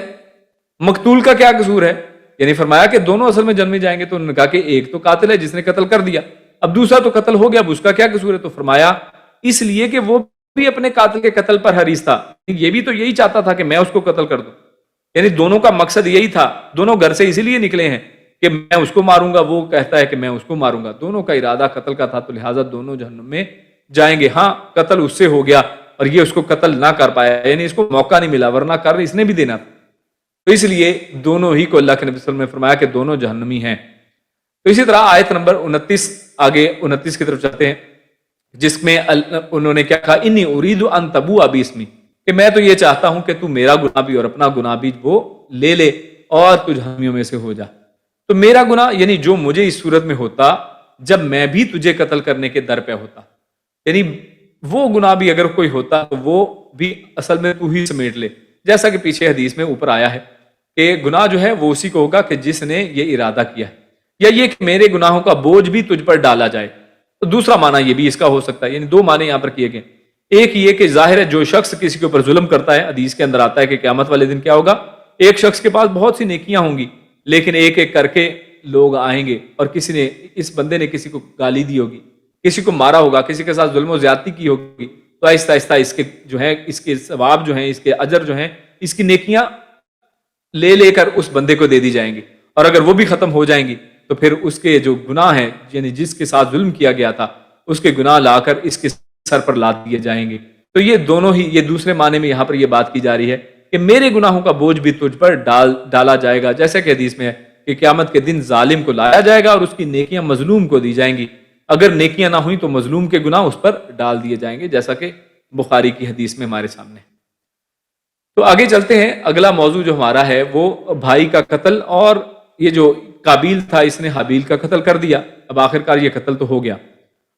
مقتول کا کیا قصور ہے؟ یعنی فرمایا کہ دونوں اصل میں جنم میں جائیں گے. تو انہوں نے کہا کہ ایک تو قاتل ہے جس نے قتل کر دیا، اب دوسرا تو قتل ہو گیا، اب اس کا کیا قصور ہے؟ تو فرمایا اس لیے کہ وہ بھی اپنے قاتل کے قتل پر حریص تھا، یہ بھی تو یہی چاہتا تھا کہ میں اس کو قتل کر دوں. یعنی دونوں کا مقصد یہی تھا، دونوں گھر سے اسی لیے نکلے ہیں کہ میں اس کو ماروں گا، وہ کہتا ہے کہ میں اس کو ماروں گا. دونوں کا ارادہ قتل کا تھا، تو لہٰذا دونوں جہنم میں جائیں گے. ہاں قتل اس سے ہو گیا اور یہ اس کو قتل نہ کر پایا، یعنی اس کو موقع نہیں ملا، ورنہ کر اس نے بھی دینا تھا. تو اس لیے دونوں ہی کو اللہ کے نبی صلی اللہ علیہ وسلم نے فرمایا کہ دونوں جہنمی ہیں. تو اسی طرح آیت نمبر 29، آگے 29 کی طرف چلتے ہیں، جس میں انہوں نے کیا کہا، انی ارید ان تبوء باسمی، کہ میں تو یہ چاہتا ہوں کہ تو میرا گناہ بھی اور اپنا گناہ بھی وہ لے لے اور تو جہنمیوں میں سے ہو جا. تو میرا گناہ یعنی جو مجھے اس صورت میں ہوتا جب میں بھی تجھے قتل کرنے کے در پہ ہوتا، یعنی وہ گناہ بھی اگر کوئی ہوتا تو وہ بھی اصل میں تو ہی سمیٹ لے. جیسا کہ پیچھے حدیث میں اوپر آیا ہے کہ گناہ جو ہے وہ اسی کو ہوگا کہ جس نے یہ ارادہ کیا ہے، یا یہ کہ میرے گناہوں کا بوجھ بھی تجھ پر ڈالا جائے. تو دوسرا معنی یہ بھی اس کا ہو سکتا ہے، یعنی دو معنی یہاں پر کیے گئے. ایک یہ کہ ظاہر ہے جو شخص کسی کے اوپر ظلم کرتا ہے، حدیث کے اندر آتا ہے کہ قیامت والے دن کیا ہوگا، ایک شخص کے پاس بہت سی نیکیاں ہوں گی، لیکن ایک ایک کر کے لوگ آئیں گے اور کسی نے، اس بندے نے کسی کو گالی دی ہوگی، کسی کو مارا ہوگا، کسی کے ساتھ ظلم و زیادتی کی ہوگی، تو آہستہ آہستہ اس کے جو ہے، اس کے ثواب جو ہیں، اس کے اجر جو ہیں، اس کی نیکیاں لے لے کر اس بندے کو دے دی جائیں گی. اور اگر وہ بھی ختم ہو جائیں گی تو پھر اس کے جو گناہ ہیں، یعنی جس کے ساتھ ظلم کیا گیا تھا اس کے گناہ لا کر اس کے سر پر لاد دیے جائیں گے. تو یہ دونوں ہی، یہ دوسرے معنی میں یہاں پر یہ بات کی جا رہی ہے کہ میرے گناہوں کا بوجھ بھی تجھ پر ڈالا جائے گا. جیسے کہ حدیث میں ہے کہ قیامت کے دن ظالم کو لایا جائے گا اور اس کی نیکیاں مظلوم کو دی جائیں گی. اگر نیکیاں نہ ہوئیں تو مظلوم کے گناہ اس پر ڈال دیے جائیں گے، جیسا کہ بخاری کی حدیث میں ہمارے سامنے. تو آگے چلتے ہیں، اگلا موضوع جو ہمارا ہے وہ بھائی کا قتل، اور یہ جو قابیل تھا اس نے حابیل کا قتل کر دیا. اب آخرکار یہ قتل تو ہو گیا،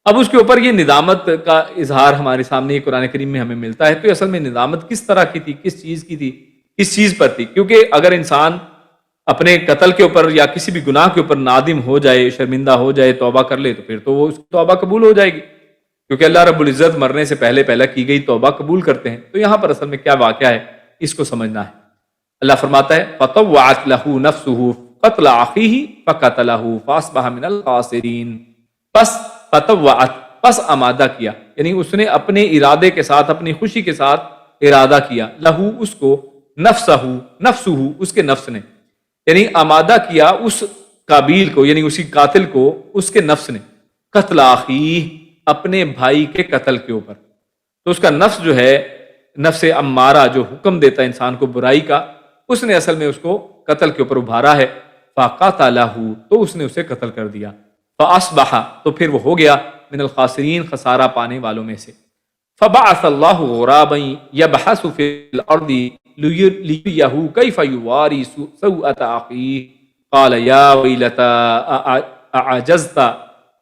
اب اس کے اوپر یہ ندامت کا اظہار ہمارے سامنے یہ قرآن کریم میں ہمیں ملتا ہے. تو اصل میں ندامت کس طرح کی تھی، کس چیز کی تھی، کس چیز پر تھی؟ کیونکہ اگر انسان اپنے قتل کے اوپر یا کسی بھی گناہ کے اوپر نادم ہو جائے، شرمندہ ہو جائے، توبہ کر لے، تو پھر تو وہ اس کی توبہ قبول ہو جائے گی، کیونکہ اللہ رب العزت مرنے سے پہلے کی گئی توبہ قبول کرتے ہیں. تو یہاں پر اصل میں کیا واقعہ ہے اس کو سمجھنا ہے. اللہ فرماتا ہے فَطَوَّعَتْ لَهُ نَفْسُهُ قَتْلَ أَخِيهِ فَقَتَلَهُ فَأَصْبَحَ مِنَ الْخَاسِرِينَ. پس فَطَوَّعَتْ، پس آمادہ کیا، یعنی اس نے اپنے ارادے کے ساتھ، اپنی خوشی کے ساتھ ارادہ کیا، لہو اس کو، نفسہ اس کے نفس نے، یعنی آمادہ کیا اس قابیل کو، یعنی اسی قاتل کو اس کے نفس نے، قتل اخیہ، اپنے بھائی کے قتل کے اوپر. تو اس کا نفس جو ہے، نفس امارہ جو حکم دیتا ہے انسان کو برائی کا، اس نے اصل میں اس کو قتل کے اوپر ابھارا ہے. فَقَتَلَهُ، تو اس نے اسے قتل کر دیا. فَأَصْبَحَ، تو پھر وہ ہو گیا من الخاسرین، خسارہ پانے والوں میں سے. فَبَعَثَ اللَّهُ غُرَابًا يَبْحَثُ فِي الْأَرْضِ لِيُرِيَهُ كَيْفَ يُوَارِي سَوْءَةَ أَخِيهِ قَالَ يَا وَيْلَتَا أَعَجَزْتُ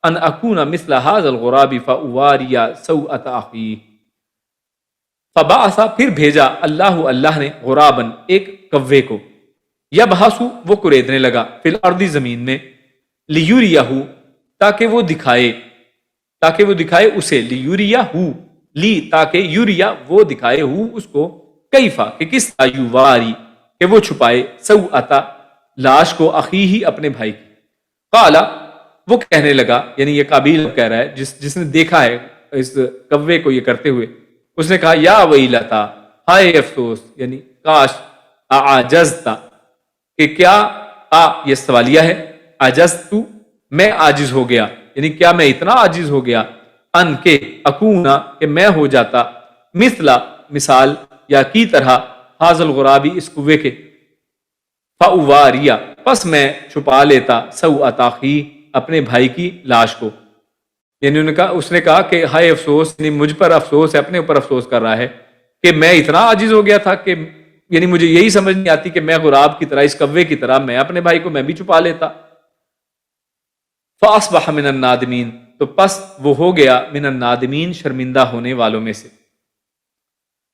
أَنْ أَكُونَ مِثْلَ هَذَا الْغُرَابِ فَأُوَارِيَ سَوْءَةَ أَخِيهِ. فبعث، پھر بھیجا، اللہ نے، غرابن، ایک کوے کو، یبحث، وہ کریدنے لگا، فی الارض، زمین میں، لیوریہ، تاکہ وہ دکھائے اسے، لیوریہ، لی، تاکہ یوریا، وہ دکھائے، اس کو، کیفا، کہ کس طرح، یواری، کہ وہ چھپائے، سوءتا، لاش کو، اخیہ، اپنے بھائی کی. قالا، وہ کہنے لگا، یعنی یہ قابیل کہہ رہا ہے جس نے دیکھا ہے اس کوے کو یہ کرتے ہوئے، اس نے کہا یا ویلتا، ہائے افسوس، یعنی کاش، اعجزتا، کہ کیا یہ سوالیہ ہے، عجزت میں عاجز ہو گیا، یعنی کیا میں اتنا عاجز ہو گیا، ان کے اکونا کہ میں ہو جاتا، مثال یا کی طرح، حاضل غرابی اس کوے کے، فاواریا پس میں چھپا لیتا، سوءۃ اخی اپنے بھائی کی لاش کو، یعنی اس نے کہا کہ ہائے افسوس، یعنی مجھ پر افسوس ہے، اپنے اوپر افسوس کر رہا ہے کہ میں اتنا عاجز ہو گیا تھا کہ یعنی مجھے یہی سمجھ نہیں آتی کہ میں غراب کی طرح، اس کوے کی طرح میں اپنے بھائی کو میں بھی چھپا لیتا۔ فاصبح من النادمین، تو پس وہ ہو گیا من النادمین شرمندہ ہونے والوں میں سے۔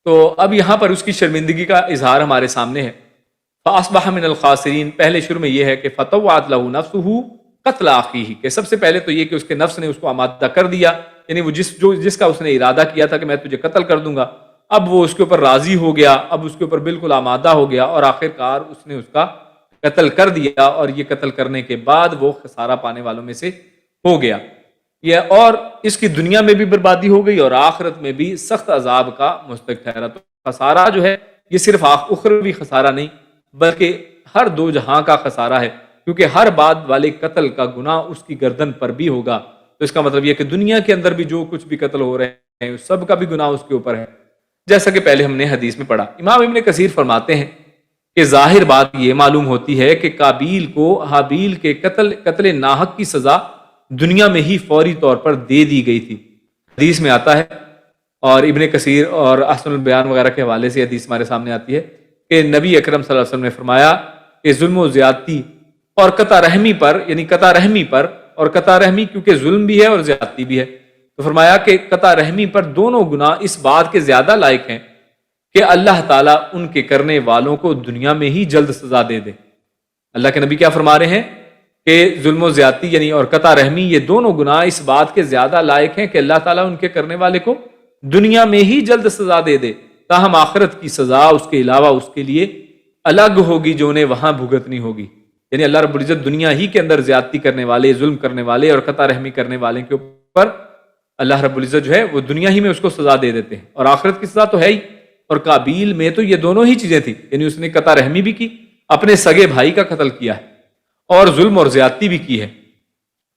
تو اب یہاں پر اس کی شرمندگی کا اظہار ہمارے سامنے ہے۔ فاصبح من الخاسرین، پہلے شروع میں یہ ہے کہ فطوعت له نفسه قتل اخیہ، کہ سب سے پہلے تو یہ کہ اس کے نفس نے اس کو آمادہ کر دیا، یعنی وہ جس کا اس نے ارادہ کیا تھا کہ میں تجھے قتل کر دوں گا، اب وہ اس کے اوپر راضی ہو گیا، اب اس کے اوپر بالکل آمادہ ہو گیا، اور آخر کار اس نے اس کا قتل کر دیا، اور یہ قتل کرنے کے بعد وہ خسارہ پانے والوں میں سے ہو گیا یہ، اور اس کی دنیا میں بھی بربادی ہو گئی اور آخرت میں بھی سخت عذاب کا مستحق ٹھہرا۔ تو خسارہ جو ہے یہ صرف اخروی خسارہ نہیں بلکہ ہر دو جہاں کا خسارہ ہے، کیونکہ ہر بعد والے قتل کا گناہ اس کی گردن پر بھی ہوگا۔ تو اس کا مطلب یہ کہ دنیا کے اندر بھی جو کچھ بھی قتل ہو رہے ہیں سب کا بھی گناہ اس کے اوپر ہے، جیسا کہ پہلے ہم نے حدیث میں پڑھا۔ امام ابن کثیر فرماتے ہیں کہ ظاہر بات یہ معلوم ہوتی ہے کہ قابیل کو حابیل کے قتل ناحق کی سزا دنیا میں ہی فوری طور پر دے دی گئی تھی۔ حدیث میں آتا ہے، اور ابن کثیر اور احسن البیان وغیرہ کے حوالے سے حدیث ہمارے سامنے آتی ہے کہ نبی اکرم صلی اللہ علیہ وسلم نے فرمایا کہ ظلم و زیادتی اور قطع رحمی پر، یعنی قطع رحمی پر، اور قطع رحمی کیونکہ ظلم بھی ہے اور زیادتی بھی ہے، تو فرمایا کہ قطع رحمی پر دونوں گناہ اس بات کے زیادہ لائق ہیں کہ اللہ تعالیٰ ان کے کرنے والوں کو دنیا میں ہی جلد سزا دے دے۔ اللہ کے نبی کیا فرما رہے ہیں کہ ظلم و زیادتی یعنی اور قطع رحمی، یہ دونوں گناہ اس بات کے زیادہ لائق ہیں کہ اللہ تعالیٰ ان کے کرنے والے کو دنیا میں ہی جلد سزا دے دے، تاہم آخرت کی سزا اس کے علاوہ اس کے لیے الگ ہوگی جو انہیں وہاں بھگتنی ہوگی۔ یعنی اللہ رب العزت دنیا ہی کے اندر زیادتی کرنے والے، ظلم کرنے والے اور قطع رحمی کرنے والے کے اوپر اللہ رب العزت جو ہے وہ دنیا ہی میں اس کو سزا دے دیتے ہیں، اور آخرت کی سزا تو ہے ہی۔ اور قابیل میں تو یہ دونوں ہی چیزیں تھیں، یعنی اس نے قطع رحمی بھی کی، اپنے سگے بھائی کا قتل کیا ہے، اور ظلم اور زیادتی بھی کی ہے،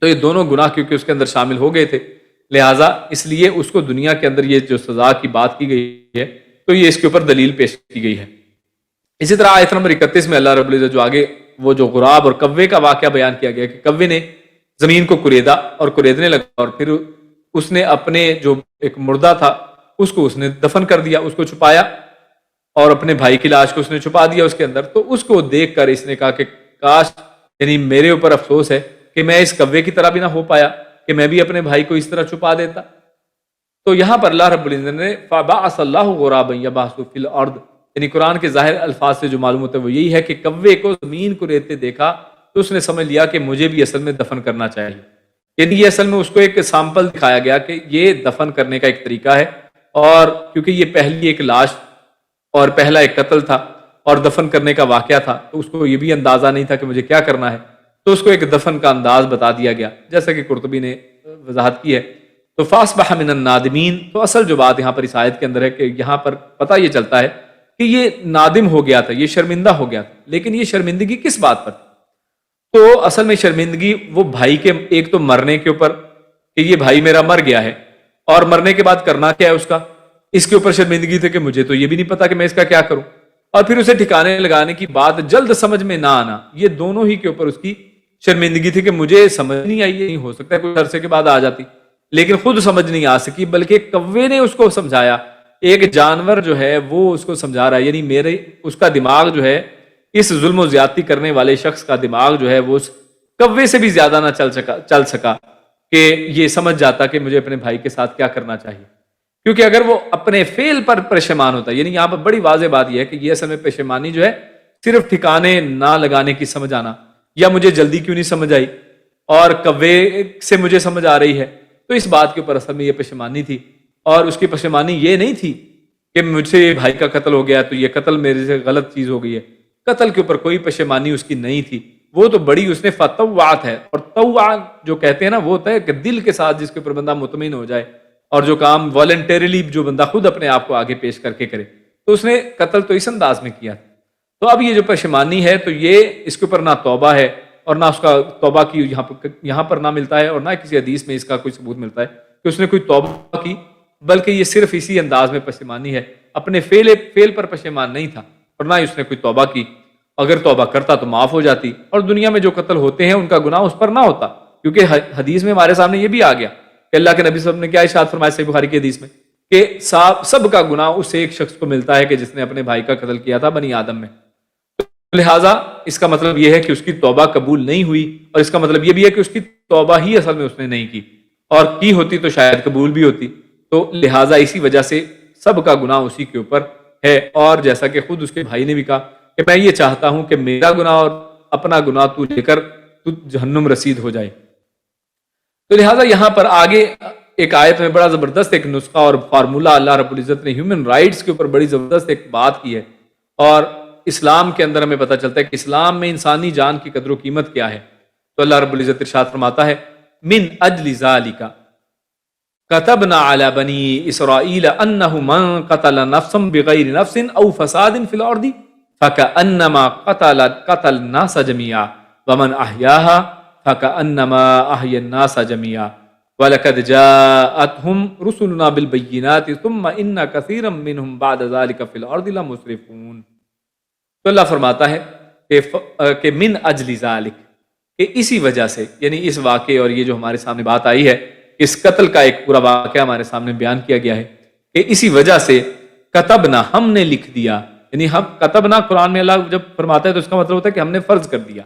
تو یہ دونوں گناہ کیونکہ اس کے اندر شامل ہو گئے تھے، لہٰذا اس لیے اس کو دنیا کے اندر یہ جو سزا کی بات کی گئی ہے تو یہ اس کے اوپر دلیل پیش کی گئی ہے۔ اسی طرح آیت نمبر 31 میں اللہ رب العزت جو آگے وہ جو غراب اور کوے کا واقعہ بیان کیا گیا کہ کوے نے زمین کو کریدا اور کریدنے لگا، اور پھر اس نے اپنے جو ایک مردہ تھا اس کو اس نے دفن کر دیا، اس کو چھپایا، اور اپنے بھائی کی لاش کو اس نے چھپا دیا اس کے اندر۔ تو اس کو دیکھ کر اس نے کہا کہ کاش، یعنی میرے اوپر افسوس ہے کہ میں اس کوے کی طرح بھی نہ ہو پایا کہ میں بھی اپنے بھائی کو اس طرح چھپا دیتا۔ تو یہاں پر اللہ رب العزت نے فَبَعَثَ اللَّهُ غُرَابًا يَبْحَثُ فِي الْأَرْضِ، یعنی قرآن کے ظاہر الفاظ سے جو معلوم ہوتا ہے وہ یہی ہے کہ کوے کو زمین کو ریتتے دیکھا تو اس نے سمجھ لیا کہ مجھے بھی اصل میں دفن کرنا چاہیے، یعنی یہ اصل میں اس کو ایک سامپل دکھایا گیا کہ یہ دفن کرنے کا ایک طریقہ ہے، اور کیونکہ یہ پہلی ایک لاش اور پہلا ایک قتل تھا اور دفن کرنے کا واقعہ تھا، تو اس کو یہ بھی اندازہ نہیں تھا کہ مجھے کیا کرنا ہے، تو اس کو ایک دفن کا انداز بتا دیا گیا، جیسا کہ قرطبی نے وضاحت کی ہے۔ تو فَأَصْبَحَ مِنَ النَّادِمِينَ، تو اصل جو بات یہاں پر اس آیت کے اندر ہے کہ یہاں پر پتہ یہ چلتا ہے کہ یہ نادم ہو گیا تھا، یہ شرمندہ ہو گیا تھا، لیکن یہ شرمندگی کس بات پر تھی؟ تو اصل میں شرمندگی وہ بھائی کے ایک تو مرنے کے اوپر کہ یہ بھائی میرا مر گیا ہے، اور مرنے کے بعد کرنا کیا ہے اس کا، اس کے اوپر شرمندگی تھی کہ مجھے تو یہ بھی نہیں پتا کہ میں اس کا کیا کروں، اور پھر اسے ٹھکانے لگانے کی بات جلد سمجھ میں نہ آنا، یہ دونوں ہی کے اوپر اس کی شرمندگی تھی کہ مجھے سمجھ نہیں آئی، یہ نہیں ہو سکتا ہے کوئی عرصے کے بعد آ جاتی، لیکن خود سمجھ نہیں آ سکی، بلکہ کوے نے اس کو سمجھایا، ایک جانور جو ہے وہ اس کو سمجھا رہا ہے، یعنی اس کا دماغ جو ہے اس ظلم و زیادتی کرنے والے شخص کا دماغ جو ہے وہ اس کوے سے بھی زیادہ نہ چل سکا کہ یہ سمجھ جاتا کہ مجھے اپنے بھائی کے ساتھ کیا کرنا چاہیے، کیونکہ اگر وہ اپنے فعل پر پریشان ہوتا، یعنی یہاں پر بڑی واضح بات یہ ہے کہ یہ اصل میں پریشانی جو ہے صرف ٹھکانے نہ لگانے کی سمجھ آنا، یا مجھے جلدی کیوں نہیں سمجھ آئی اور کوے سے مجھے سمجھ آ رہی ہے، تو اس بات کے اوپر اصل میں یہ پریشانی تھی، اور اس کی پریشانی یہ نہیں تھی کہ مجھ سے بھائی کا قتل ہو گیا تو یہ قتل میرے سے غلط چیز ہو گئی ہے، قتل کے اوپر کوئی پریشانی اس کی نہیں تھی، وہ تو بڑی اس نے فتوعات ہے، اور توع جو کہتے ہیں نا وہ ہوتا ہے کہ دل کے ساتھ جس کے اوپر بندہ مطمئن ہو جائے، اور جو کام والنٹریلی جو بندہ خود اپنے آپ کو آگے پیش کر کے کرے، تو اس نے قتل تو اس انداز میں کیا تھا۔ تو اب یہ جو پشیمانی ہے تو یہ اس کے اوپر نہ توبہ ہے اور نہ اس کا توبہ کی یہاں پر نہ ملتا ہے، اور نہ کسی حدیث میں اس کا کوئی ثبوت ملتا ہے کہ اس نے کوئی توبہ کی، بلکہ یہ صرف اسی انداز میں پشیمانی ہے، اپنے فعل پر پشیمان نہیں تھا اور نہ ہی اس نے کوئی توبہ کی۔ اگر توبہ کرتا تو معاف ہو جاتی، اور دنیا میں جو قتل ہوتے ہیں ان کا گناہ اس پر نہ ہوتا، کیونکہ حدیث میں ہمارے سامنے یہ بھی آ گیا کہ اللہ کے نبی صلی اللہ علیہ وسلم نے کیا ارشاد فرمایا صحیح بخاری کی حدیث میں کہ سب کا گناہ اس ایک شخص کو ملتا ہے کہ جس نے اپنے بھائی کا قتل کیا تھا بنی آدم میں۔ لہٰذا اس کا مطلب یہ ہے کہ اس کی توبہ قبول نہیں ہوئی، اور اس کا مطلب یہ بھی ہے کہ اس کی توبہ ہی اصل میں اس نے نہیں کی، اور کی ہوتی تو شاید قبول بھی ہوتی۔ تو لہٰذا اسی وجہ سے سب کا گناہ اسی کے اوپر ہے، اور جیسا کہ خود اس کے بھائی نے بھی کہا کہ میں یہ چاہتا ہوں کہ میرا گناہ اور اپنا گناہ تو لے کر تو جہنم رسید ہو جائے۔ تو لہٰذا یہاں پر آگے ایک آیت میں بڑا زبردست ایک نسخہ اور فارمولہ اللہ رب العزت نے ہیومن رائٹس کے اوپر بڑی زبردست ایک بات کی ہے، اور اسلام کے اندر ہمیں پتہ چلتا ہے کہ اسلام میں انسانی جان کی قدر و قیمت کیا ہے۔ تو اللہ رب العزت ارشاد فرماتا ہے من اجل ذالک كتبنا على بني اسرائيل انه من قتل نفسا بغير نفس او فساد في الارض فكانما قتل الناس جميعا ومن احياها فكانما احيا الناس جميعا ولقد جاءتهم رسلنا بالبينات ثم ان كثيرا منهم بعد ذلك في الارض لمسرفون۔ تو اللہ فرماتا ہے کہ من اجل ذالک، کہ اسی وجہ سے، یعنی اس واقعے اور یہ جو ہمارے سامنے بات آئی ہے، اس قتل کا ایک پورا واقعہ ہمارے سامنے بیان کیا گیا ہے کہ اسی وجہ سے کتبنا، ہم نے لکھ دیا، یعنی ہم کتبنا قرآن میں اللہ جب فرماتا ہے تو اس کا مطلب ہوتا ہے کہ ہم نے فرض کر دیا۔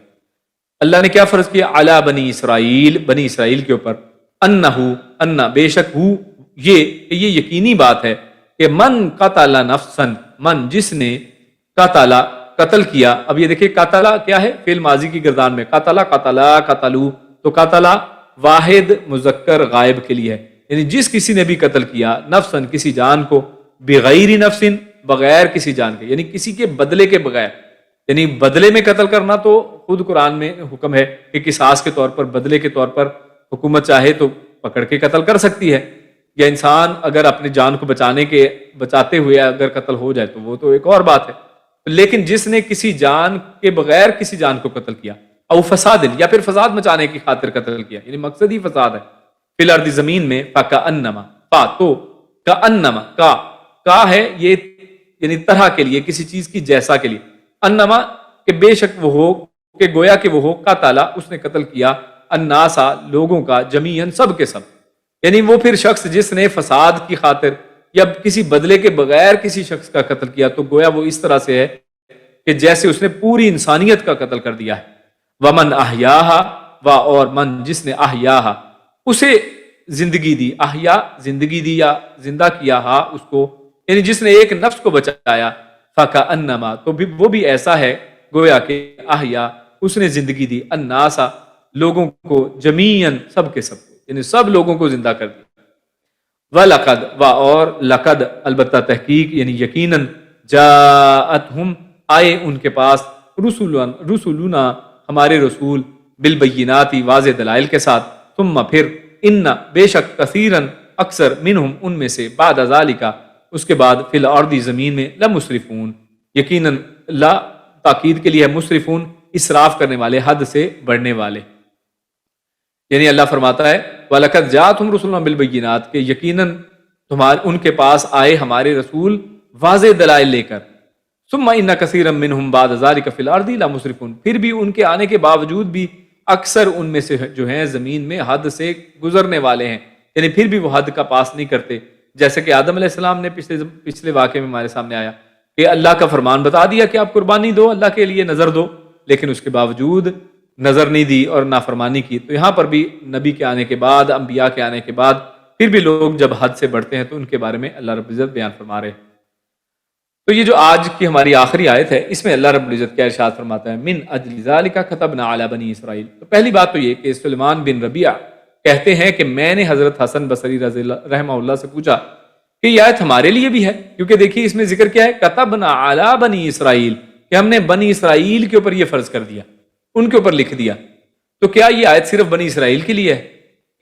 اللہ نے کیا فرض کیا؟ علی بنی اسرائیل، بنی اسرائیل کے اوپر، انہ بے شک ہو، یہ یقینی بات ہے کہ من قتل نفسا، من جس نے قتل کیا۔ اب یہ دیکھیں قتل کیا ہے؟ فعل ماضی کی گردان میں، قتل قتلو، تو قتل واحد مذکر غائب کے لیے ہے، یعنی جس کسی نے بھی قتل کیا، نفسن کسی جان کو، بغیر نفسن بغیر کسی جان کے، یعنی کسی کے بدلے کے بغیر، یعنی بدلے میں قتل کرنا تو خود قرآن میں حکم ہے کہ قصاص کے طور پر، بدلے کے طور پر حکومت چاہے تو پکڑ کے قتل کر سکتی ہے، یا انسان اگر اپنی جان کو بچاتے ہوئے اگر قتل ہو جائے تو وہ تو ایک اور بات ہے۔ لیکن جس نے کسی جان کے بغیر کسی جان کو قتل کیا، او فساد، یا پھر فساد مچانے کی خاطر قتل کیا، یعنی مقصد ہی فساد ہے، فی الارض زمین میں، فکأنما، تو کأنما، کا ہے یہ، یعنی طرح کے لیے، کسی چیز کی جیسا کے لیے، انما کہ بے شک وہ ہو، کہ گویا کہ وہ ہو، قتل اس نے قتل کیا، الناسا لوگوں کا، جمیعاً سب کے سب، یعنی وہ پھر شخص جس نے فساد کی خاطر یا کسی بدلے کے بغیر کسی شخص کا قتل کیا، تو گویا وہ اس طرح سے ہے کہ جیسے اس نے پوری انسانیت کا قتل کر دیا ہے۔ ومن احیاہا، اور من جس نے احیاہا اسے زندگی دی، احیا زندگی دی یا زندہ کیا، ہا اس کو، یعنی جس نے ایک نفس کو بچایا، فکأنما تو بھی وہ بھی ایسا ہے گویا کہ احیا اس نے زندگی دی، الناسا لوگوں کو، جمیعاً سب کے سب، یعنی سب لوگوں کو زندہ کر دیا۔ وَلَقَدْ اور لقد البتہ تحقیق، یعنی یقیناً، جاءتہم آئے ان کے پاس، رسولنا ہمارے رسول، بالبینات واضح دلائل کے ساتھ، ثم پھر، ان بے شک، کثیراً اکثر، منہم ان میں سے، بعد ذالک اس کے بعد، فی الارض زمین میں، لمسرفون یقیناً، لا تاکید کے لیے ہے، مسرفون اسراف کرنے والے، حد سے بڑھنے والے، یعنی اللہ فرماتا ہے وَلَقَدْ جَاءَتْهُمْ رُسُلُنَا بِالْبَيِّنَاتِ کہ یقیناً ان کے پاس آئے ہمارے رسول واضح دلائل لے کر، ثُمَّ إِنَّ كَثِيرًا مِّنْهُمْ بَعْدَ ذَلِكَ فِي الْأَرْضِ لَمُسْرِفُونَ پھر بھی ان کے آنے کے باوجود بھی اکثر ان میں سے جو ہیں زمین میں حد سے گزرنے والے ہیں، یعنی پھر بھی وہ حد کا پاس نہیں کرتے، جیسے کہ آدم علیہ السلام نے پچھلے واقعے میں ہمارے سامنے آیا کہ اللہ کا فرمان بتا دیا کہ آپ قربانی دو، اللہ کے لیے نظر دو، لیکن اس کے باوجود نظر نہیں دی اور نافرمانی کی۔ تو یہاں پر بھی نبی کے آنے کے بعد، انبیاء کے آنے کے بعد پھر بھی لوگ جب حد سے بڑھتے ہیں تو ان کے بارے میں اللہ رب العزت بیان فرما رہے ہیں۔ تو یہ جو آج کی ہماری آخری آیت ہے، اس میں اللہ رب العزت کیا ارشاد فرماتا ہے، من اجل ذالک کتبنا علی بنی اسرائیل۔ تو پہلی بات تو یہ کہ سلیمان بن ربیعہ کہتے ہیں کہ میں نے حضرت حسن بصری رحمہ اللہ سے پوچھا کہ یہ آیت ہمارے لیے بھی ہے، کیونکہ دیکھیے اس میں ذکر کیا ہے، کتبنا علی بنی اسرائیل، کہ ہم نے بنی اسرائیل کے اوپر یہ فرض کر دیا، ان کے اوپر لکھ دیا۔ تو کیا یہ آیت صرف بنی اسرائیل کے لیے ہے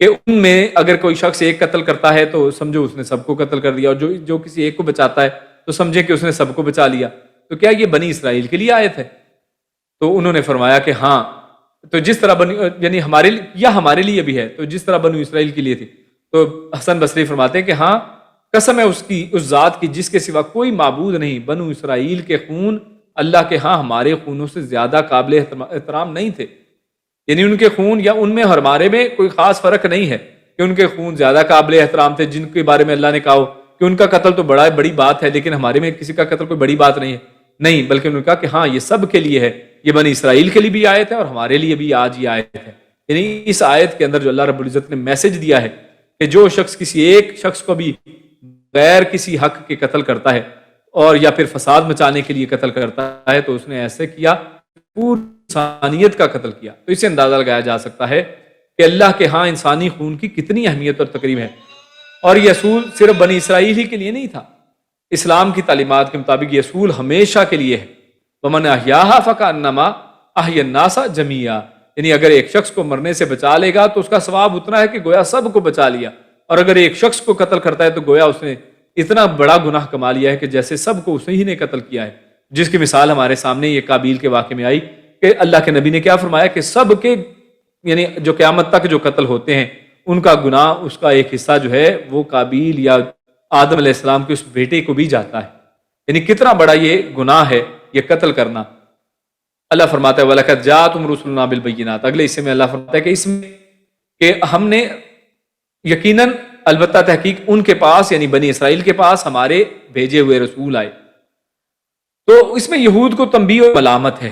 کہ ان میں اگر کوئی شخص ایک قتل کرتا ہے تو سمجھو اس نے سب کو قتل کر دیا، اور جو کسی ایک کو بچاتا ہے تو سمجھے کہ اس نے سب کو بچا لیا؟ تو کیا یہ بنی اسرائیل کے لیے آیت ہے؟ تو انہوں نے فرمایا کہ ہاں، تو جس طرح یعنی ہمارے لیے بھی ہے، تو جس طرح بنو اسرائیل کے لیے تھی۔ تو حسن بصری فرماتے ہیں کہ ہاں، قسم ہے اس ذات کی جس کے سوا کوئی معبود نہیں، بنو اسرائیل کے خون اللہ کے ہاں ہمارے خونوں سے زیادہ قابل احترام نہیں تھے، یعنی ان کے خون یا ان میں اور ہمارے میں کوئی خاص فرق نہیں ہے کہ ان کے خون زیادہ قابل احترام تھے، جن کے بارے میں اللہ نے کہا ہو کہ ان کا قتل تو بڑی بات ہے، لیکن ہمارے میں کسی کا قتل کوئی بڑی بات نہیں ہے، نہیں، بلکہ انہوں نے کہا کہ ہاں یہ سب کے لیے ہے، یہ بنی اسرائیل کے لیے بھی آیت ہے اور ہمارے لیے بھی آج یہ آیت ہے۔ یعنی اس آیت کے اندر جو اللہ رب العزت نے میسج دیا ہے کہ جو شخص کسی ایک شخص کو بھی غیر کسی حق کے قتل کرتا ہے اور یا پھر فساد مچانے کے لیے قتل کرتا ہے، تو اس نے ایسے کیا پوری انسانیت کا قتل کیا۔ تو اس سے اندازہ لگایا جا سکتا ہے کہ اللہ کے ہاں انسانی خون کی کتنی اہمیت اور تقریب ہے، اور یہ اصول صرف بنی اسرائیل ہی کے لیے نہیں تھا، اسلام کی تعلیمات کے مطابق یہ اصول ہمیشہ کے لیے ہے۔ وَمَنْ أَحْيَاهَا فَكَأَنَّمَا أَحْيَا النَّاسَ جَمِيعًا، یعنی اگر ایک شخص کو مرنے سے بچا لے گا تو اس کا ثواب اتنا ہے کہ گویا سب کو بچا لیا، اور اگر ایک شخص کو قتل کرتا ہے تو گویا اس نے اتنا بڑا گناہ کما لیا ہے کہ جیسے سب کو اسی ہی نے قتل کیا ہے، جس کی مثال ہمارے سامنے یہ قابیل کے واقعے میں آئی کہ اللہ کے نبی نے کیا فرمایا کہ سب کے یعنی جو قیامت تک جو قتل ہوتے ہیں ان کا گناہ، اس کا ایک حصہ جو ہے وہ قابیل یا آدم علیہ السلام کے اس بیٹے کو بھی جاتا ہے، یعنی کتنا بڑا یہ گناہ ہے یہ قتل کرنا۔ اللہ فرماتا ہے وَلَقَدْ جَاءَتْهُمْ رُسُلُنَا بِالْبَيِّنَاتِ، اگلے حصے میں اللہ فرماتا ہے کہ اس میں کہ ہم نے یقیناً البتہ تحقیق ان کے پاس یعنی بنی اسرائیل کے پاس ہمارے بھیجے ہوئے رسول آئے۔ تو اس میں یہود کو تنبیہ اور ملامت ہے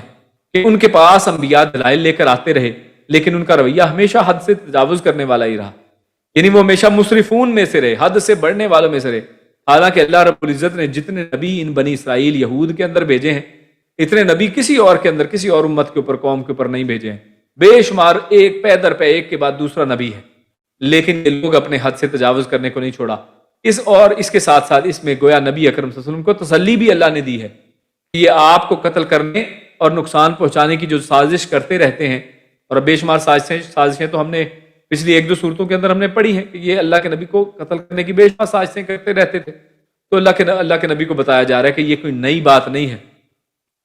کہ ان کے پاس انبیاء دلائل لے کر آتے رہے، لیکن ان کا رویہ ہمیشہ حد سے تجاوز کرنے والا ہی رہا، یعنی وہ ہمیشہ مسرفون میں سے رہے، حد سے بڑھنے والوں میں سے رہے۔ حالانکہ اللہ رب العزت نے جتنے نبی ان بنی اسرائیل یہود کے اندر بھیجے ہیں، اتنے نبی کسی اور کے اندر، کسی اور امت کے اوپر، قوم کے اوپر نہیں بھیجے ہیں، بے شمار، ایک پے در پے ایک کے بعد دوسرا نبی ہے، لیکن یہ لوگ اپنے حد سے تجاوز کرنے کو نہیں چھوڑا۔ اس کے ساتھ ساتھ اس میں گویا نبی اکرم صلی اللہ علیہ وسلم کو تسلی بھی اللہ نے دی ہے کہ یہ آپ کو قتل کرنے اور نقصان پہنچانے کی جو سازش کرتے رہتے ہیں، اور بے شمار سازشیں تو ہم نے پچھلی ایک دو صورتوں کے اندر ہم نے پڑھی ہیں کہ یہ اللہ کے نبی کو قتل کرنے کی بے شمار سازشیں کرتے رہتے تھے، تو اللہ کے نبی کو بتایا جا رہا ہے کہ یہ کوئی نئی بات نہیں ہے،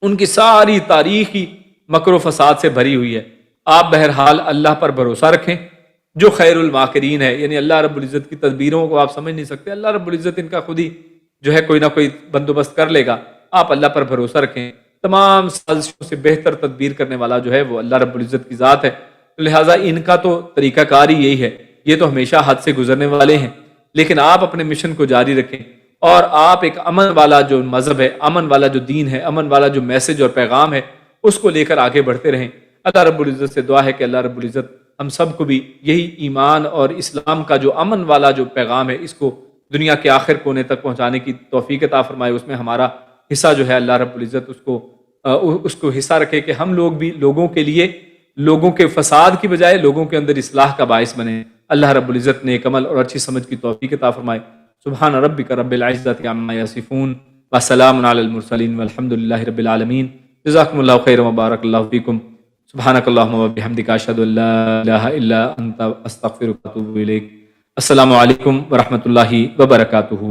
ان کی ساری تاریخ ہی مکر و فساد سے بھری ہوئی ہے۔ آپ بہرحال اللہ پر بھروسہ رکھیں جو خیر الماکرین ہے، یعنی اللہ رب العزت کی تدبیروں کو آپ سمجھ نہیں سکتے، اللہ رب العزت ان کا خود ہی جو ہے کوئی نہ کوئی بندوبست کر لے گا، آپ اللہ پر بھروسہ رکھیں۔ تمام سازشوں سے بہتر تدبیر کرنے والا جو ہے وہ اللہ رب العزت کی ذات ہے، لہٰذا ان کا تو طریقہ کار ہی یہی ہے، یہ تو ہمیشہ حد سے گزرنے والے ہیں، لیکن آپ اپنے مشن کو جاری رکھیں اور آپ ایک امن والا جو مذہب ہے، امن والا جو دین ہے، امن والا جو میسج اور پیغام ہے، اس کو لے کر آگے بڑھتے رہیں۔ اللہ رب العزت سے دعا ہے کہ اللہ رب العزت ہم سب کو بھی یہی ایمان اور اسلام کا جو امن والا جو پیغام ہے اس کو دنیا کے آخر کونے تک پہنچانے کی توفیق عطا فرمائے، اس میں ہمارا حصہ جو ہے اللہ رب العزت اس کو حصہ رکھے کہ ہم لوگ بھی لوگوں کے لیے، لوگوں کے فساد کی بجائے لوگوں کے اندر اصلاح کا باعث بنے۔ اللہ رب العزت نے ایک عمل اور اچھی سمجھ کی توفیق عطا فرمائے۔ سبحان ربک رب العزت عما یصفون وسلام علی المرسلین والحمد للہ رب العالمین۔ جزاکم اللہ خیر وبارک اللہ فیکم۔ سبحانک اللہم وبحمدک اشہد ان لا الہ الا انت استغفرک واتوب الیک۔ السلام علیکم ورحمۃ اللہ وبرکاتہ۔